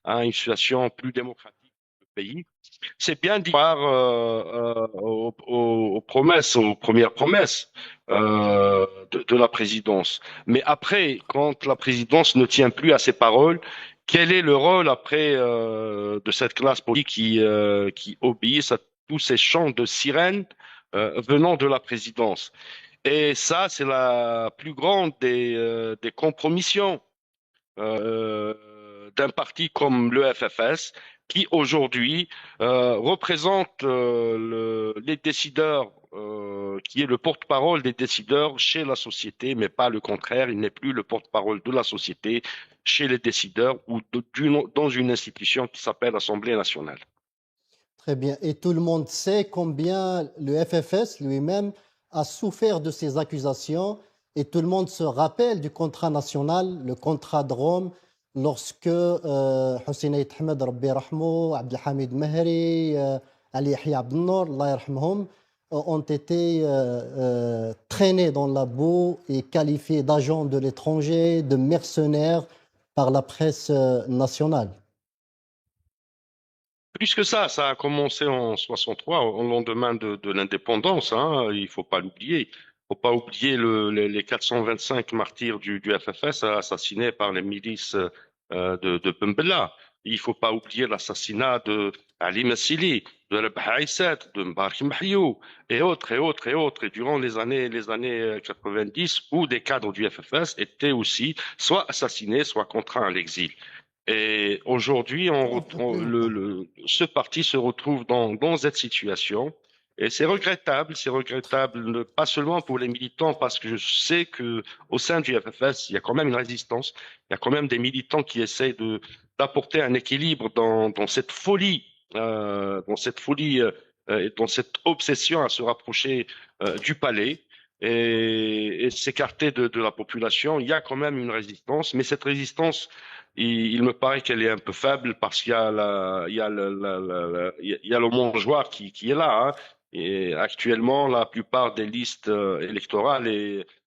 à une situation plus démocratique du pays. C'est bien d'y croire aux promesses, aux premières promesses de la présidence. Mais après, quand la présidence ne tient plus à ses paroles, quel est le rôle après de cette classe politique qui obéit à tous ces chants de sirènes venant de la présidence? Et ça, c'est la plus grande des compromissions d'un parti comme le FFS, qui aujourd'hui représente les décideurs, qui est le porte-parole des décideurs chez la société, mais pas le contraire. Il n'est plus le porte-parole de la société chez les décideurs ou dans une institution qui s'appelle Assemblée nationale. Très bien. Et tout le monde sait combien le FFS lui-même a souffert de ces accusations. Et tout le monde se rappelle du contrat national, le contrat de Rome, lorsque Hussein Aït Ahmed, Rabbi Rahmou, Abdelhamid Mahri, Ali Yahya Abdel-Nour, Allah yarhamhum, ont été traînés dans la boue et qualifiés d'agents de l'étranger, de mercenaires par la presse nationale. Plus que ça a commencé en 63, au lendemain de l'indépendance, hein, il faut pas l'oublier. Faut pas oublier les 425 martyrs du FFS assassinés par les milices de Ben Bella. Il faut pas oublier l'assassinat de Ali Massili, de Rabah Aïssat, de Mbarak Mahiou, et autres, et autres, et autres. Et durant les années 90, où des cadres du FFS étaient aussi soit assassinés, soit contraints à l'exil. Et aujourd'hui, ce parti se retrouve dans cette situation. Et c'est regrettable pas seulement pour les militants, parce que je sais que au sein du FFS, il y a quand même une résistance, il y a quand même des militants qui essayent d'apporter un équilibre dans cette folie, et dans cette obsession à se rapprocher du palais et s'écarter de la population. Il y a quand même une résistance, mais cette résistance il me paraît qu'elle est un peu faible parce qu'il y a il y a le mangeoire qui est là, hein. Et actuellement, la plupart des listes électorales